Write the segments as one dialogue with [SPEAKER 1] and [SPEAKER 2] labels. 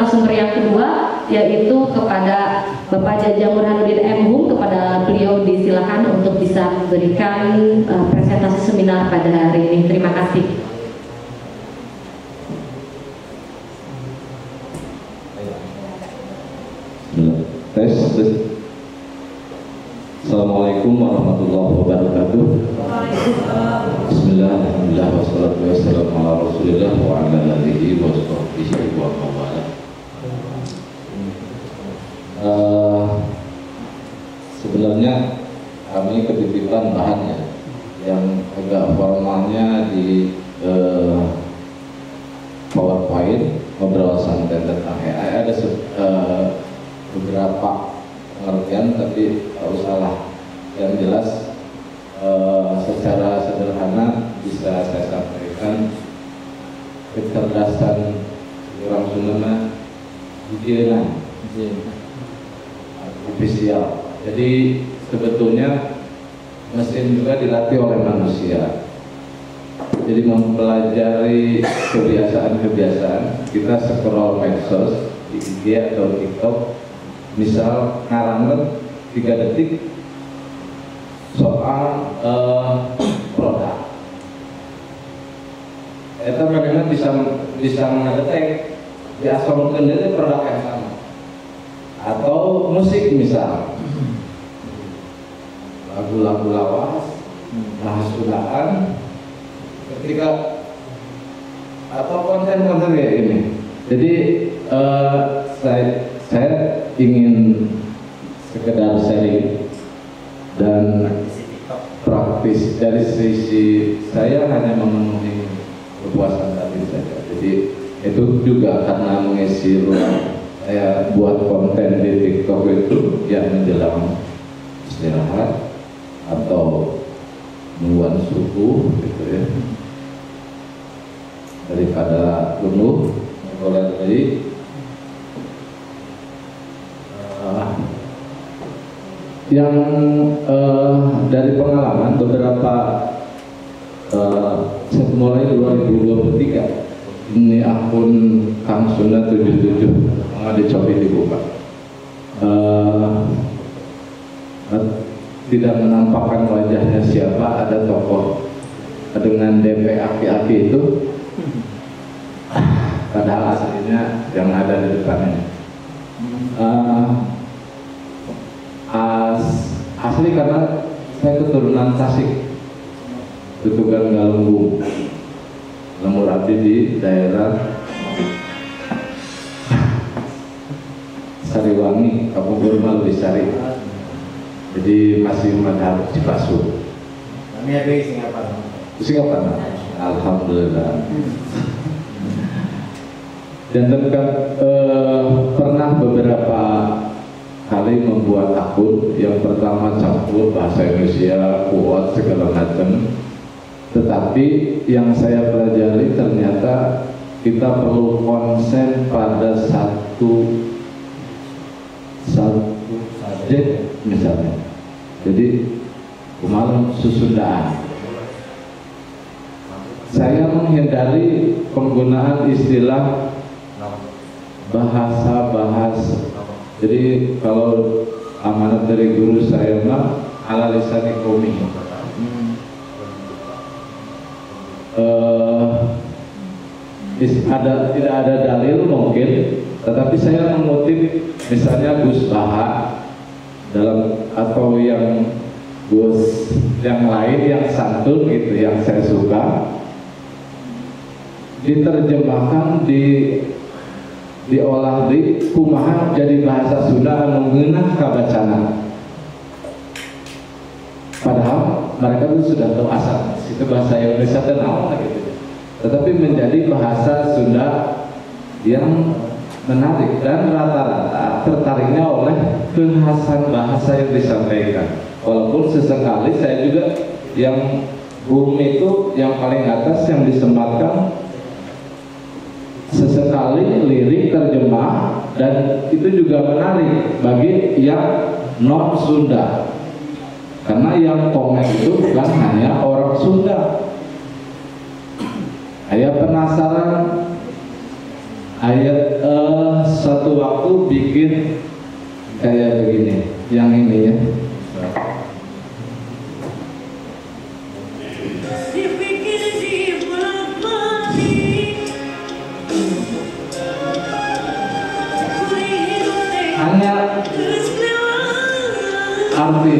[SPEAKER 1] narasumber yang kedua, yaitu kepada Bapak Jaja Burhanuddin M. Hum. Kepada beliau disilakan untuk bisa memberikan presentasi seminar pada hari ini. Terima kasih.
[SPEAKER 2] Assalamualaikum warahmatullahi wabarakatuh. Bismillah, alhamdulillah, wassalatu wassalamu ala rasulillah wa ala alihi wa sahbihi wa mawala. Sebenarnya kami ketitipan bahannya yang agak formalnya di PowerPoint, ngobrol santai tentang AI. Ada beberapa pengertian, tapi tak usahlah. Yang jelas secara sederhana bisa saya sampaikan, kecerdasan orang Sunda higienan artifisial. Jadi sebetulnya mesin juga dilatih oleh manusia. Jadi mempelajari kebiasaan-kebiasaan kita scroll medsos di IG atau TikTok, misal ngarangkan 3 detik soal produk. Itu bagaimana bisa mendetek diasomkan dari produk yang sama. Atau musik misal, lagu-lagu lawas, bahas Sundaan, ketika atau konten-konten kayak ini. Jadi saya ingin sekedar sharing dan praktis. Dari sisi saya hanya memenuhi kepuasan tadi saja. Jadi itu juga karena mengisi ruang saya buat konten di TikTok itu yang menjelang istirahat atau nuan subuh gitu ya, daripada penuh oleh tadi. Yang dari pengalaman beberapa saya mulai 2023 ini akun Kang Sunda 77 dicoba dibuka, tidak menampakkan wajahnya siapa, ada tokoh dengan DP aki-aki itu, padahal aslinya yang ada di depannya asli karena saya keturunan Tasik, Tutugan Galunggung, lemur abdi di daerah Sariwangi, Kampung Burma lebih Sari. Jadi masih madhab Cipasu.
[SPEAKER 3] Kami ada di Singapura.
[SPEAKER 2] Singapura, alhamdulillah. Dan pernah beberapa kali membuat akun. Yang pertama campur bahasa Indonesia, kuat segala macam. Tetapi yang saya pelajari ternyata kita perlu konsen pada satu subjek misalnya. Jadi kemarin Susundaan. Saya menghindari penggunaan istilah bahasa. Jadi kalau amanat dari guru saya mah ala lisani qaumi. Tidak ada dalil mungkin, tetapi saya mengutip misalnya Gus Baha dalam atau yang Gus yang lain yang santun gitu yang saya suka, diterjemahkan diolah di kumaha jadi bahasa Sunda anu ngeunah kabacana. Padahal mereka itu sudah tahu asal itu bahasa Indonesia dan awal gitu. Tetapi menjadi bahasa Sunda yang menarik dan rata-rata tertariknya oleh kekhasan bahasa yang disampaikan. Walaupun sesekali saya juga yang bumi itu yang paling atas yang disematkan sesekali lirik terjemah, dan itu juga menarik bagi yang non Sunda karena yang komen itu bukan hanya orang Sunda. Saya penasaran ayat bikin kayak begini, yang ini ya. Hanya arti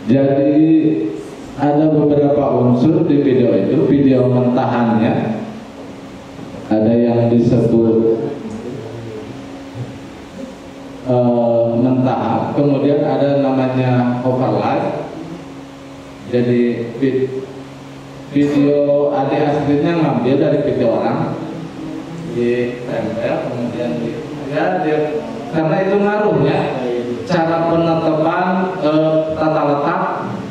[SPEAKER 2] jadi ada beberapa unsur di video itu, video mentahannya ada yang disebut mentah, kemudian ada namanya overlay. Jadi video adik aslinya ngambil dari video orang, ditempel, kemudian karena itu ngaruhnya cara penetapan tata letak,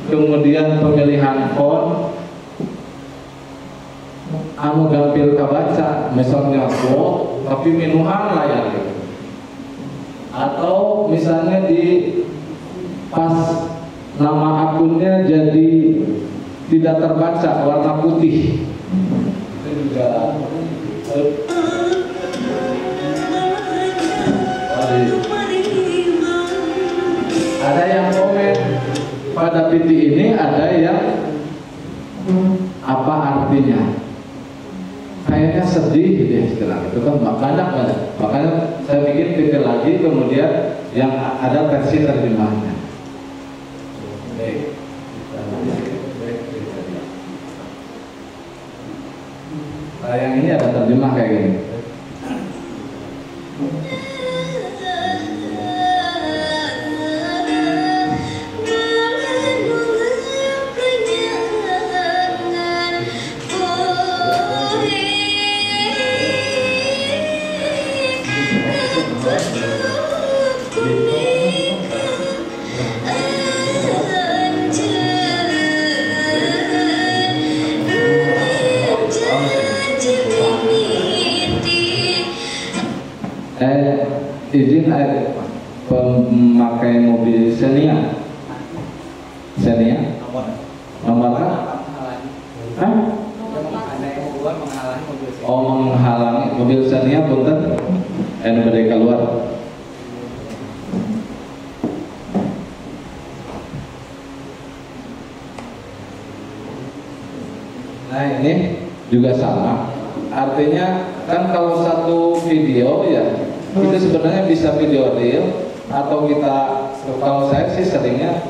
[SPEAKER 2] kemudian pemilihan font, anu gampil kabaca, misalnya bold tapi minuhan layar gitu. Atau misalnya di pas nama akunnya jadi tidak terbaca warna putih, itu juga ada yang komen pada titik ini, ada yang apa artinya, kayaknya sedih gitu ya istilah itu kan makanya saya bikin titik lagi, kemudian yang ada versi terjemahnya. Nah, yang ini ada terjemah kayak gini. Izin pemakai mobil Xenia nomor menghalangi mobil Xenia punten mereka keluar. Nah ini juga sama, artinya kan kalau satu video ya itu sebenarnya bisa video real, atau kita, kalau saya sih seringnya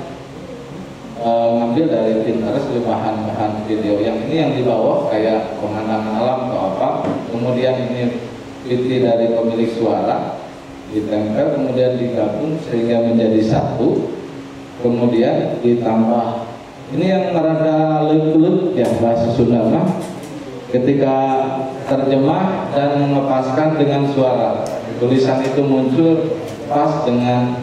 [SPEAKER 2] ngambil dari Pinterest bahan-bahan video. Yang ini yang di bawah kayak pemandangan alam atau apa, kemudian ini PT dari pemilik suara ditempel, kemudian digabung sehingga menjadi satu, kemudian ditambah ini yang rada lek-lek ya bahasa Sunda mah, ketika terjemah dan mengepaskan dengan suara, tulisan itu muncul pas dengan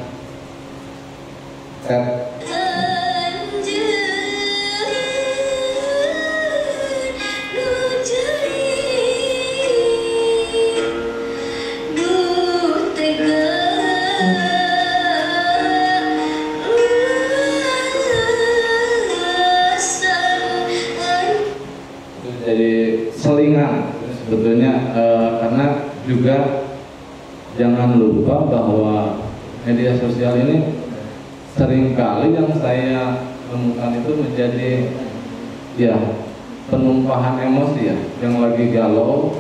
[SPEAKER 2] jadi selingan sebetulnya, karena juga jangan lupa bahwa media sosial ini seringkali yang saya temukan itu menjadi ya penumpahan emosi ya, yang lagi galau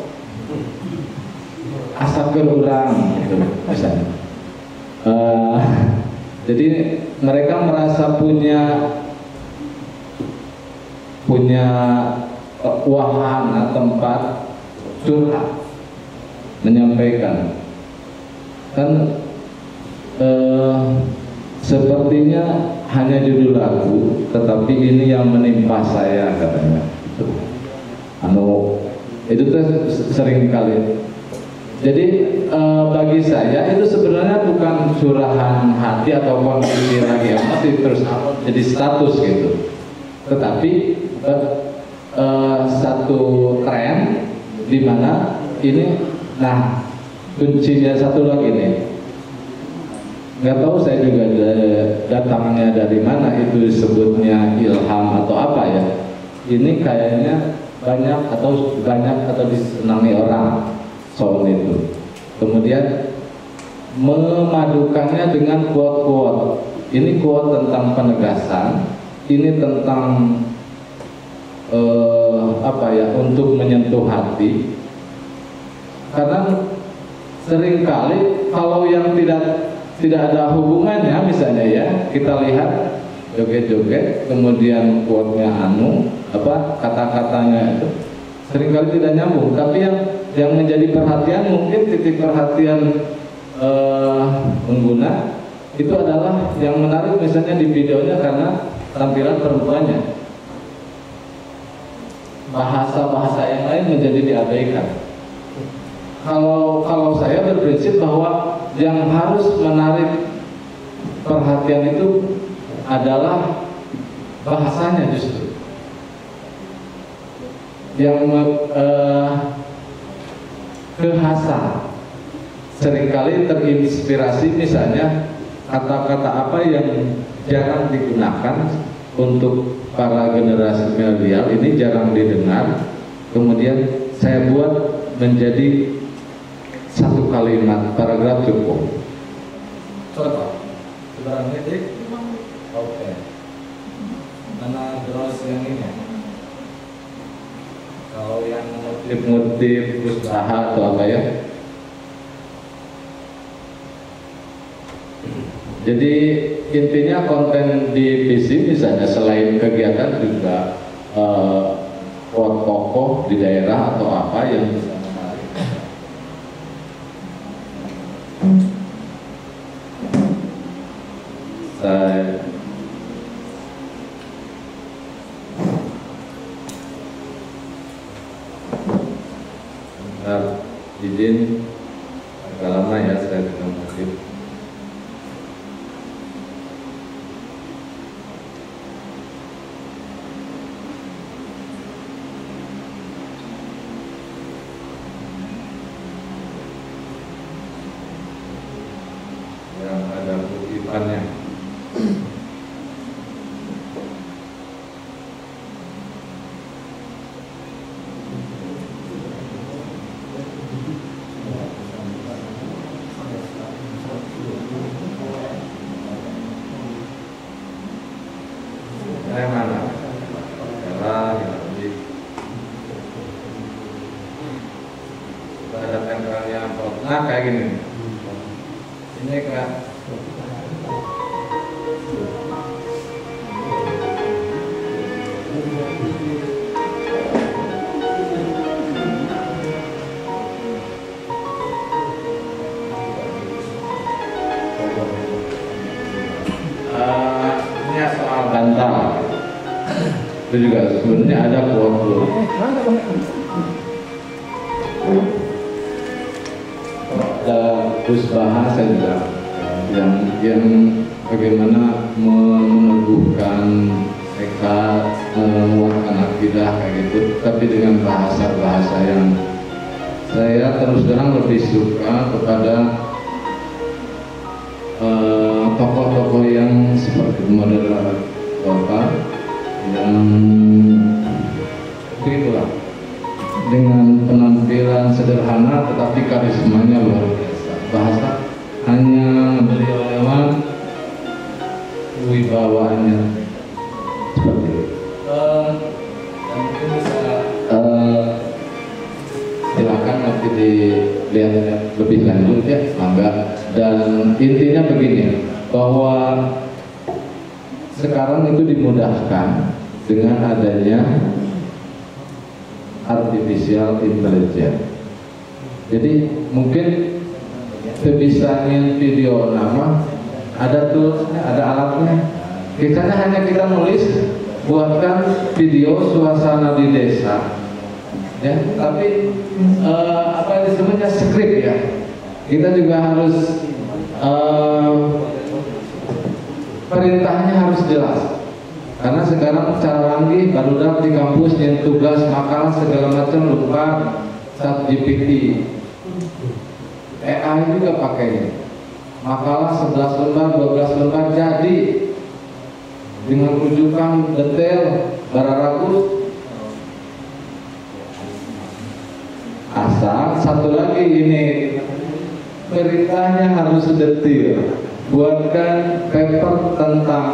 [SPEAKER 2] asap berurang gitu misalnya. Jadi mereka merasa punya wahana tempat curhat, menyampaikan. Kan sepertinya hanya judul lagu, tetapi ini yang menimpa saya katanya. Itu tuh sering kali. Jadi bagi saya itu sebenarnya bukan curahan hati atau kondisi lagi emosi terus jadi status gitu, tetapi satu tren di mana ini. Nah, kuncinya satu lagi nih, nggak tahu saya juga datangnya dari mana, itu disebutnya ilham atau apa ya, ini kayaknya banyak atau disenangi orang soal itu. Kemudian memadukannya dengan quote-quote. Ini quote tentang penegasan, ini tentang untuk menyentuh hati. Karena seringkali kalau yang tidak ada hubungannya, misalnya ya, kita lihat joget-joget, kemudian quote-nya kata-katanya itu seringkali tidak nyambung. Tapi yang menjadi perhatian, mungkin titik perhatian pengguna itu adalah yang menarik, misalnya di videonya karena tampilan perempuannya. Bahasa-bahasa yang lain menjadi diabaikan. Kalau saya berprinsip bahwa yang harus menarik perhatian itu adalah bahasanya justru. Yang kehasa seringkali terinspirasi, misalnya kata-kata apa yang jarang digunakan untuk para generasi milenial ini, jarang didengar, kemudian saya buat menjadi satu kalimat, paragraf cukup. Contoh, sebarang titik. Oke. Mana terus yang ini? Kalau yang ngutip usaha atau apa ya? Jadi intinya konten di PC misalnya selain kegiatan juga tokoh di daerah atau apa yang bisa menarik. Saya izin agak lama ya saya tidak mungkin. Yang ada kutipannya. Nah kayak gini, ini kan ini soal bantal. Itu juga sebenarnya ada quote. Terus bahasa juga yang bagaimana meneguhkan tekad, menguatkan akidah kayak gitu, tapi dengan bahasa-bahasa yang saya terus terang lebih suka kepada tokoh-tokoh yang seperti model yang begitulah, dengan penampilan sederhana tetapi karismanya luar biasa. Bahasa hanya beliau lewat wibawaannya seperti itu. Dan mungkin bisa silakan nanti dilihat lebih lanjut ya, mangga. Dan intinya begini, bahwa sekarang itu dimudahkan dengan adanya artificial intelligence. Jadi mungkin kebisaannya video nama ada toolsnya, ada alatnya. Kisahnya hanya kita nulis, buatkan video suasana di desa, ya. Tapi apa disebutnya skrip ya. Kita juga harus perintahnya harus jelas. Karena sekarang cara canggih, baru di kampus yang tugas makalah segala macam lupa ChatGPT. AI juga pakainya. Makalah 11 lembar, 12 lembar jadi dengan rujukan detail, bararagus satu lagi ini perintahnya harus detail. Buatkan paper tentang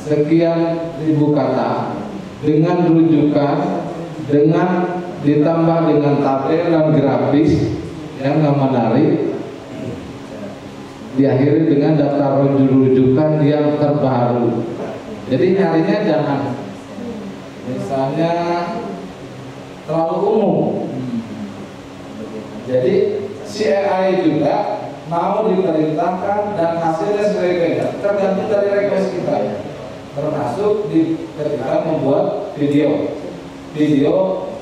[SPEAKER 2] sekian ribu kata dengan rujukan, dengan ditambah dengan tabel dan grafis yang menarik, diakhiri dengan daftar rujukan yang terbaru. Jadi nyarinya jangan misalnya terlalu umum. Jadi CAI juga mau diperintahkan dan hasilnya sesuai beda, tergantung dari request kita, termasuk ketika membuat video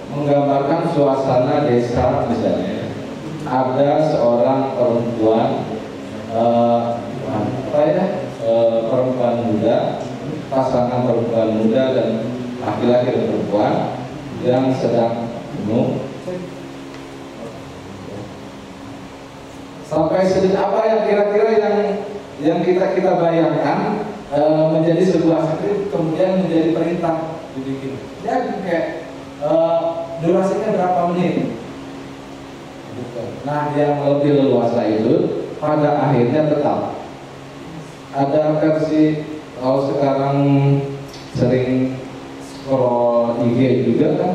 [SPEAKER 2] menggambarkan suasana desa. Misalnya ada seorang perempuan perempuan muda, pasangan perempuan muda dan laki-laki dan perempuan yang sedang penuh. Sampai sedikit apa yang kira-kira yang kita bayangkan menjadi sebuah skrip, kemudian menjadi perintah dibikin. Ya kayak durasinya berapa menit. Nah, yang lebih leluasa itu pada akhirnya tetap ada versi. Kalau sekarang sering scroll IG juga kan,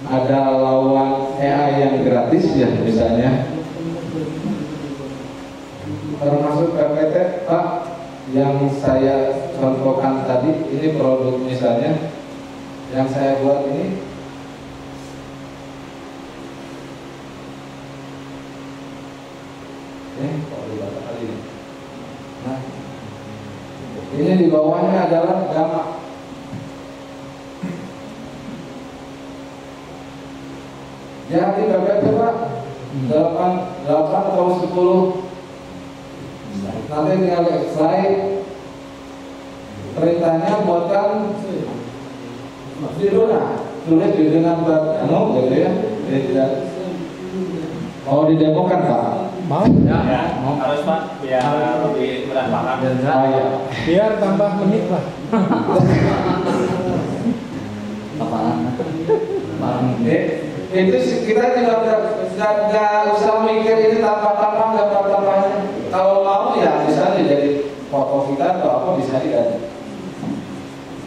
[SPEAKER 2] ada lawan AI yang gratis ya, misalnya termasuk PPT Pak yang saya contohkan tadi. Ini produk misalnya yang saya buat ini. Kok dibaca kali ini. Nah, ini di bawahnya adalah gamma. Jadi PPT Pak 8 atau 10. Nanti tinggal slide perintahnya buatkan tulis dengan gitu ya. Tidak mau didemokan Pak?
[SPEAKER 4] Mau?
[SPEAKER 5] Ya, mau. Harus Pak, biar lebih mudah paham.
[SPEAKER 2] Ya.
[SPEAKER 4] Biar tambah menit lah.
[SPEAKER 2] Itu kita juga nggak usah mikir ini tambah-tambah gambar-tambahnya. Kalau mau ya misalnya jadi foto kita atau apa bisa diganti.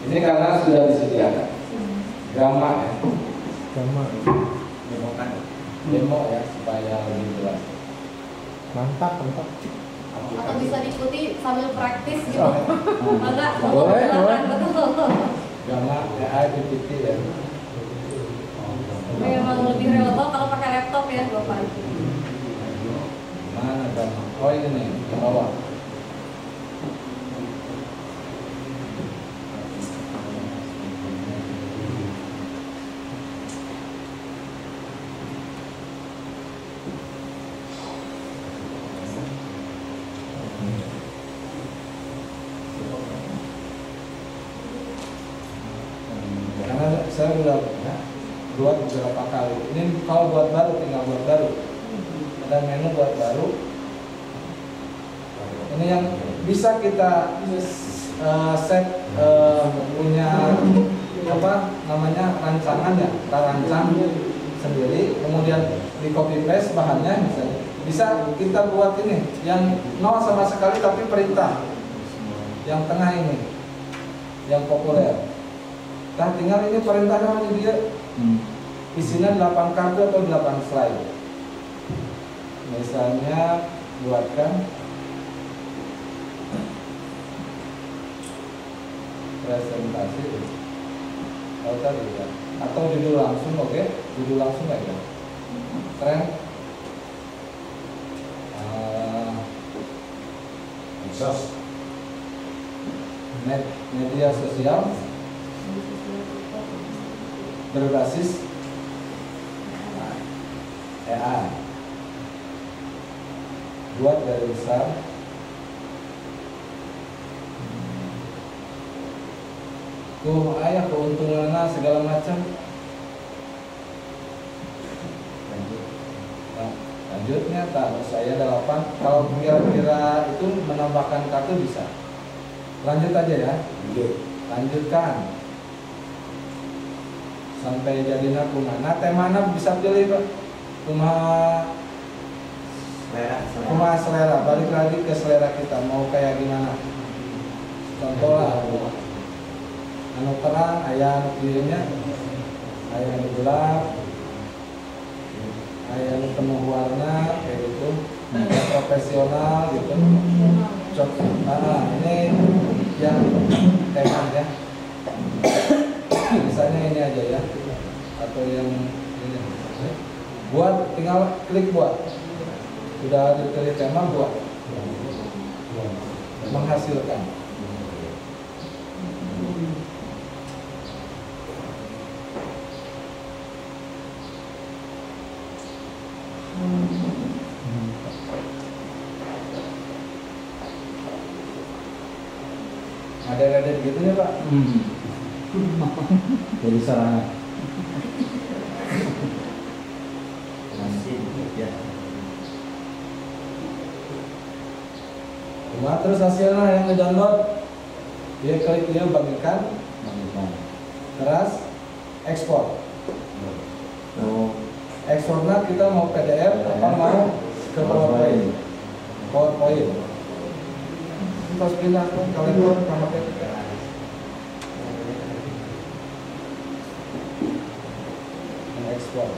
[SPEAKER 2] Ini karena sudah disediakan gamma ya.
[SPEAKER 4] Gamma.
[SPEAKER 2] Demo ya supaya lebih jelas.
[SPEAKER 4] Mantap.
[SPEAKER 6] Atau bisa diikuti sambil praktis gitu. Enggak,
[SPEAKER 4] Boleh.
[SPEAKER 6] betul.
[SPEAKER 2] Gamma AI PPT ya.
[SPEAKER 6] Memang lebih relevan kalau pakai laptop ya, Bapak.
[SPEAKER 2] Mana gamma? Oh ini nih, ke bawah. Karena saya udah buat beberapa kali. Ini kalau buat baru tinggal buat baru. Ada menu buat baru. Ini yang bisa kita set punya apa namanya rancangan ya, kita rancang sendiri, kemudian di copy paste bahannya misalnya. Bisa kita buat ini yang nol sama sekali tapi perintah. Yang tengah ini yang populer. Nah, tinggal ini perintahnya ini dia. Isinya 8 kartu atau 8 slide. Misalnya buatkan presentasi atau judul langsung, oke? Judul langsung aja. Tren media sosial berbasis AI. Buat dari besar. Tuh ayah keuntungannya segala macam. Lanjutnya tak saya 8. Kalau kira-kira itu menambahkan kartu bisa. Lanjut aja ya. Lanjutkan.
[SPEAKER 4] sampai jadinya kumaha. Nah temana bisa pilih Pak. Kumaha selera, balik lagi ke selera kita mau kayak gimana. Contoh lah, anu terang, aya anu pilihnya, aya anu gelap, aya anu penuh warna kayak gitu, profesional gitu. Ini yang tema ya. Misalnya ini aja ya, atau yang ini. Buat, tinggal klik buat. Sudah dipilih tema buat. Menghasilkan. Ada gitu ya Pak?
[SPEAKER 3] Jadi sarana.
[SPEAKER 4] Cuma terus hasilnya yang ngedownload, dia klik dia bagikan, terus ekspor. Ekspornya kita mau PDF apa mau ke PowerPoint. Terus pindah ke kalender sama PDF. Ekspor.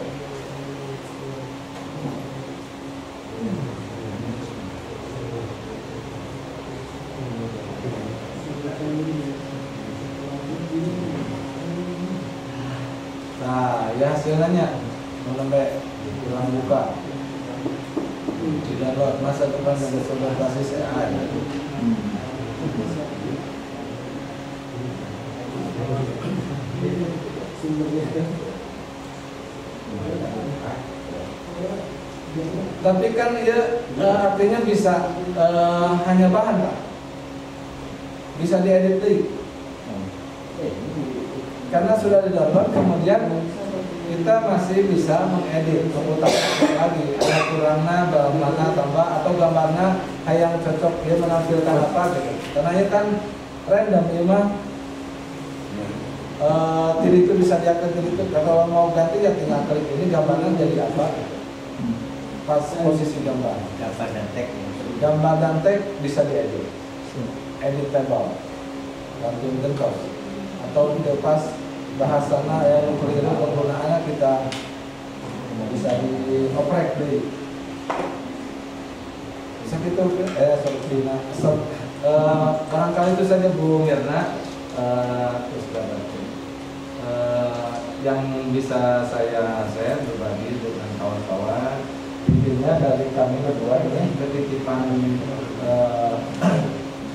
[SPEAKER 4] Nah, ya hasilnya sampai bilang buka. Tidak luar masa depan dan sobat basis AI. Tapi kan dia artinya bisa hanya bahan Pak, bisa diedit lagi. Karena sudah di-download, kemudian kita masih bisa mengedit, memutar lagi, ada kurangnya, mana tambah atau gambarnya yang cocok dia menampilkan apa gitu. Karena ini kan random ya mah. Tiri itu bisa diangkat tiri itu. Kalau mau ganti ya tinggal klik ini gambarnya jadi apa? Pas posisi gambar. Gambar dan teks bisa diedit. Editable. Ganti bentuk. Atau pas bahasana yang keliru penggunaannya kita bisa dioprek deh. Bisa gitu barangkali itu saja Bu Mirna yang bisa saya berbagi dengan kawan-kawan. Intinya dari kami berdua ini ketitipan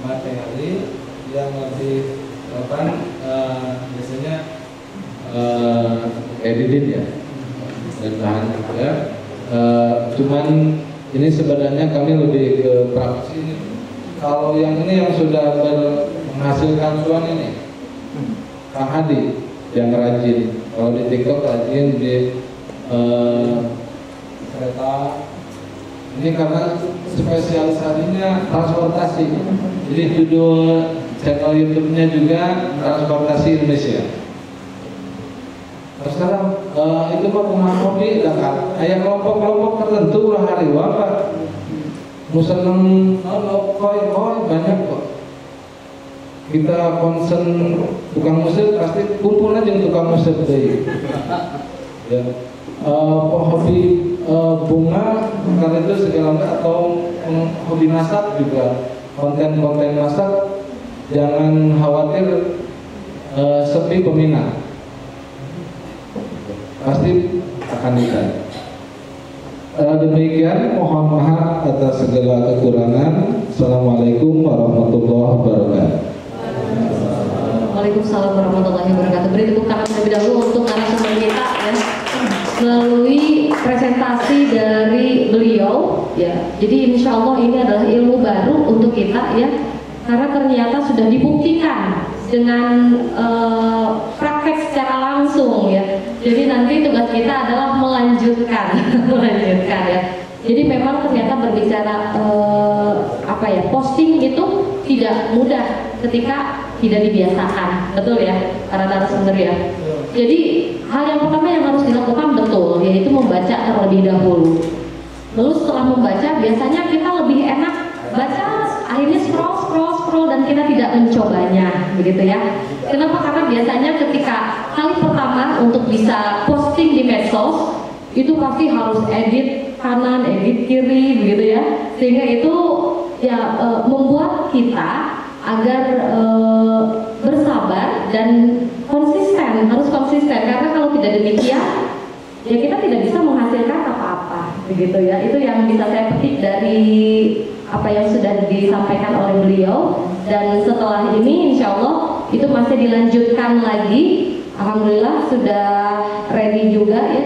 [SPEAKER 4] materi yang lebih
[SPEAKER 2] biasanya edited ya dan bahan ya. Cuman ini sebenarnya kami lebih ke praksi ini. Kalau yang ini yang sudah menghasilkan cuan ini Kang Hadi yang rajin. Kalau di TikTok rajin di kereta. Ini karena spesialisasinya transportasi. Jadi judul channel YouTube-nya juga transportasi Indonesia. Terus sekarang itu mah kumaha hobi kan? Aya kelompok-kelompok tertentu lah hari Pak. Nu seneng koi banyak kok. Kita concern tukang musik pasti kumpul aja tukang musik deui. Ya. Hobi bunga karena itu segala atau hobi masak juga konten-konten masak. Jangan khawatir sepi peminat, pasti akan dicari. Demikian, mohon maaf atas segala kekurangan. Assalamualaikum warahmatullahi wabarakatuh.
[SPEAKER 1] Waalaikumsalam warahmatullahi wabarakatuh. Beri tepuk tangan terlebih dahulu untuk narasumber kita ya. Melalui presentasi dari beliau ya. Jadi insya Allah ini adalah ilmu baru untuk kita ya. Karena ternyata sudah dibuktikan dengan praktek secara langsung ya. Jadi nanti tugas kita adalah melanjutkan, melanjutkan ya. Jadi memang ternyata berbicara posting itu tidak mudah ketika tidak dibiasakan, betul ya para narasumber ya. Jadi hal yang pertama yang harus dilakukan betul, yaitu membaca terlebih dahulu. Lalu setelah membaca, biasanya kita lebih enak baca, akhirnya scroll dan kita tidak mencobanya, begitu ya. Kenapa? Karena biasanya ketika kali pertama untuk bisa posting di medsos, itu pasti harus edit kanan, edit kiri, begitu ya. Sehingga itu ya membuat kita agar bersabar dan konsisten, harus konsisten, karena kalau tidak demikian ya kita tidak bisa menghasilkan apa-apa, begitu ya. Itu yang bisa saya petik dari apa yang sudah disampaikan oleh beliau, dan setelah ini insya Allah itu masih dilanjutkan lagi. Alhamdulillah sudah ready juga ya